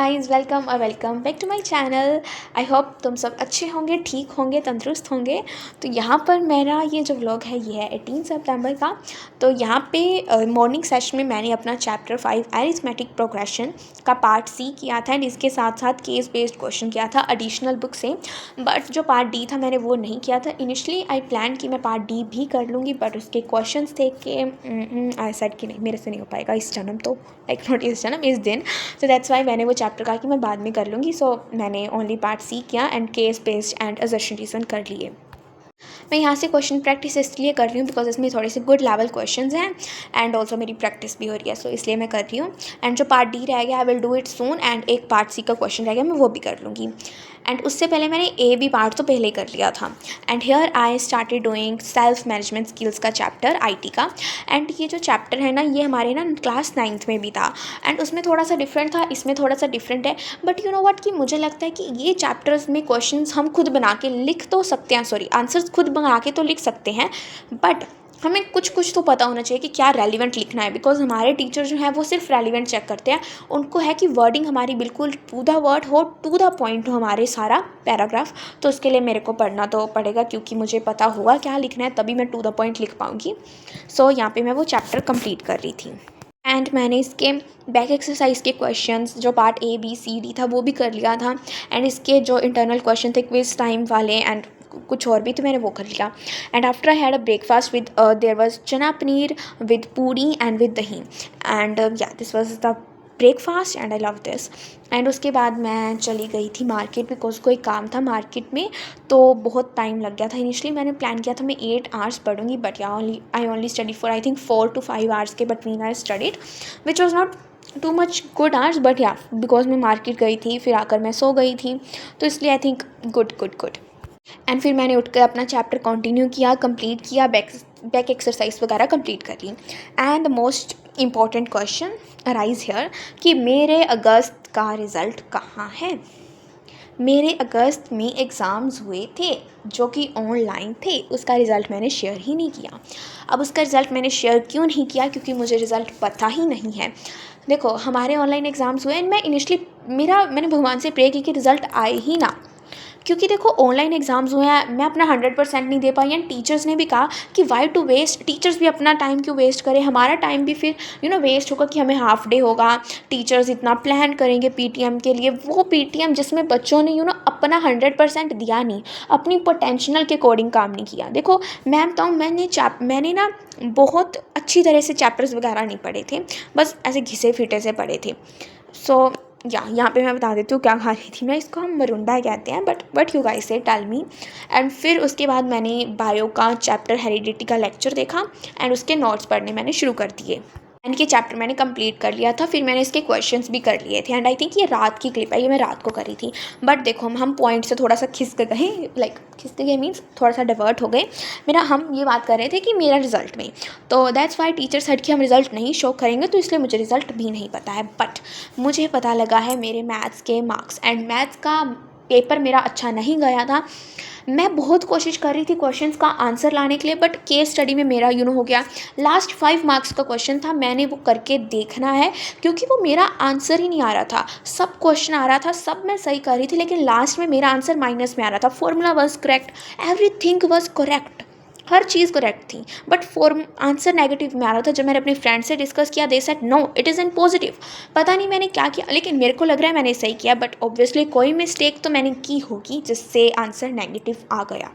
Guys, welcome और welcome back to my channel. I hope तुम सब अच्छे होंगे, ठीक होंगे, तंदुरुस्त होंगे। तो यहाँ पर मेरा ये जो व्लॉग है ये है 18 सितंबर का। तो यहाँ पे मॉर्निंग सेशन में मैंने अपना चैप्टर 5 अरिथमेटिक प्रोग्रेशन का पार्ट सी किया था एंड इसके साथ साथ केस बेस्ड क्वेश्चन किया था एडिशनल बुक से। बट जो पार्ट डी था मैंने वो नहीं किया था। इनिशली आई प्लान कि मैं पार्ट डी भी कर लूँगी, बट उसके क्वेश्चन थे कि आई सेड कि नहीं, मेरे से नहीं हो पाएगा इस जन्म, तो लाइक नॉट इस जन्म, इस दिन। सो दैट्स वाई मैंने वो चैप्टर कहा कि मैं बाद में कर लूँगी। सो मैंने ओनली पार्ट सी किया and case based and assertion reason कर लिए। मैं यहाँ से क्वेश्चन प्रैक्टिस इसलिए कर रही हूँ बिकॉज इसमें थोड़े से गुड लेवल क्वेश्चंस हैं एंड ऑल्सो मेरी प्रैक्टिस भी हो रही है, सो इसलिए मैं कर रही हूँ। एंड जो पार्ट डी रह गया I will do it soon, and एक पार्ट सी का क्वेश्चन रह गया, मैं वो भी कर लूँगी। एंड उससे पहले मैंने ए बी पार्ट तो पहले ही कर लिया था। And here I started doing self management skills का चैप्टर IT का। एंड ये जो चैप्टर है ना, ये हमारे ना क्लास 9th में भी था एंड उसमें थोड़ा सा डिफरेंट था, इसमें थोड़ा सा डिफरेंट है। बट यू नो व्हाट, कि मुझे लगता है कि ये चैप्टर्स में क्वेश्चंस हम खुद बना के लिख तो सकते हैं, सॉरी आंसर्स खुद बना के तो लिख सकते हैं, बट हमें कुछ कुछ तो पता होना चाहिए कि क्या रेलिवेंट लिखना है। बिकॉज हमारे टीचर जो है वो सिर्फ रेलिवेंट चेक करते हैं, उनको है कि वर्डिंग हमारी बिल्कुल टू द वर्ड हो, टू द पॉइंट हो हमारे सारा पैराग्राफ। तो उसके लिए मेरे को पढ़ना तो पड़ेगा क्योंकि मुझे पता होगा क्या लिखना है, तभी मैं टू द पॉइंट लिख पाऊँगी। सो यहाँ पे मैं वो चैप्टर कंप्लीट कर रही थी एंड मैंने इसके बैक एक्सरसाइज के क्वेश्चंस जो part A B C D था वो भी कर लिया था। एंड इसके जो इंटरनल क्वेश्चन थे क्विज टाइम वाले एंड कुछ और भी, तो मैंने वो कर लिया। And after I had a breakfast with their was चना पनीर विद पूरी एंड विद दही एंड या this was the breakfast and I love this. And उसके बाद मैं चली गई थी मार्केट बिकॉज कोई काम था मार्केट में, तो बहुत टाइम लग गया था। इनिशियली मैंने प्लान किया था मैं 8 आवर्स पढ़ूंगी, but yeah I only study for I think 4 to 5 hours के between I studied, which was not too much good hours, but yeah because मैं मार्केट गई थी फिर आकर मैं सो गई थी, तो इसलिए आई थिंक गुड। एंड फिर मैंने उठकर अपना चैप्टर कंटिन्यू किया, कंप्लीट किया, बैक एक्सरसाइज वगैरह कंप्लीट कर ली। And the most important question arise here कि मेरे अगस्त का रिज़ल्ट कहाँ है। मेरे अगस्त में एग्ज़ाम्स हुए थे जो कि ऑनलाइन थे, उसका रिज़ल्ट मैंने शेयर ही नहीं किया। अब उसका रिज़ल्ट मैंने शेयर क्यों नहीं किया, क्योंकि मुझे रिज़ल्ट पता ही नहीं है। देखो, हमारे ऑनलाइन एग्ज़ाम्स हुए एंड मैं इनिशियली मैंने भगवान से प्रे की कि रिज़ल्ट आए ही ना, क्योंकि देखो ऑनलाइन एग्ज़ाम्स हुए हैं, मैं अपना 100% नहीं दे पाई एंड टीचर्स ने भी कहा कि वाई टू वेस्ट, टीचर्स भी अपना टाइम क्यों वेस्ट करें, हमारा टाइम भी फिर वेस्ट होगा कि हमें हाफ डे होगा, टीचर्स इतना प्लान करेंगे PTM के लिए, वो PTM जिसमें बच्चों ने अपना 100% दिया नहीं, अपनी पोटेंशियल के अकॉर्डिंग काम नहीं किया। देखो मैं बताऊँ, मैंने ना बहुत अच्छी तरह से चैप्टर्स वगैरह नहीं पढ़े थे, बस ऐसे घिसे फिटे से पढ़े थे। सो यहाँ पे मैं बता देती हूँ क्या खा रही थी मैं, इसको हम मरुंडा कहते हैं, बट यू गाइस से टेल मी। एंड फिर उसके बाद मैंने बायो का चैप्टर हेरिडिटी का लेक्चर देखा एंड उसके नोट्स पढ़ने मैंने शुरू कर दिए एंड ये चैप्टर मैंने कंप्लीट कर लिया था। फिर मैंने इसके क्वेश्चंस भी कर लिए थे एंड आई थिंक ये रात की क्लिप है, ये मैं रात को करी थी। बट देखो हम पॉइंट से थोड़ा सा खिसक गए, लाइक खिसक गए मीन्स थोड़ा सा डाइवर्ट हो गए। हम ये बात कर रहे थे कि मेरा रिज़ल्ट में, तो दैट्स वाई टीचर सेड कि हम रिज़ल्ट नहीं शो करेंगे, तो इसलिए मुझे रिज़ल्ट भी नहीं पता है। बट मुझे पता लगा है मेरे मैथ्स के मार्क्स, एंड मैथ्स का पेपर मेरा अच्छा नहीं गया था। मैं बहुत कोशिश कर रही थी क्वेश्चंस का आंसर लाने के लिए, बट केस स्टडी में मेरा हो गया, लास्ट 5 मार्क्स का क्वेश्चन था, मैंने वो करके देखना है क्योंकि वो मेरा आंसर ही नहीं आ रहा था। सब क्वेश्चन आ रहा था, सब मैं सही कर रही थी, लेकिन लास्ट में मेरा आंसर माइनस में आ रहा था। Formula was correct, everything was correct, her cheese correct थी, बट आंसर नेगेटिव में आ रहा था। जब मैंने अपने फ्रेंड से डिस्कस किया, they said no it is in positive. पता नहीं मैंने क्या किया, लेकिन मेरे को लग रहा है मैंने सही किया, बट ऑब्वियसली कोई मिस्टेक तो मैंने की होगी जिससे आंसर नेगेटिव आ गया।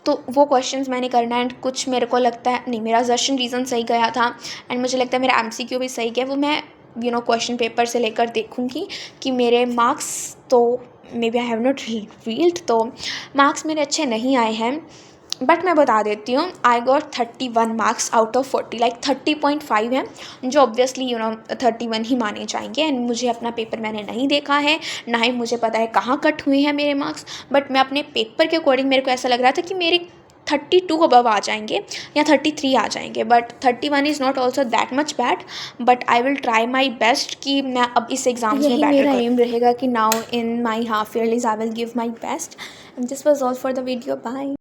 तो वो क्वेश्चंस मैंने करना एंड कुछ मेरे को लगता है नहीं, मेरा असर्शन रीज़न सही गया था एंड मुझे लगता है मेरा MCQ भी सही गया। वो मैं क्वेश्चन पेपर से लेकर देखूँगी कि मेरे मार्क्स तो maybe I have not revealed, तो मार्क्स मेरे अच्छे नहीं आए हैं। बट मैं बता देती हूँ, I got 31 marks out of 40, like 30.5 है, जो ऑब्वियसली 31 ही माने जाएंगे। एंड मुझे अपना पेपर मैंने नहीं देखा है, ना ही मुझे पता है कहाँ कट हुए हैं मेरे मार्क्स, बट मैं अपने पेपर के अकॉर्डिंग मेरे को ऐसा लग रहा था कि मेरे 32 अबव आ जाएंगे या 33 आ जाएंगे, but 31 is not also that much bad. But I will try my best कि मैं अब इस एग्ज़ाम्स में बेटर, मेरा एम रहेगा कि now in my half yearlies I will give my best. And this was all for the video, bye.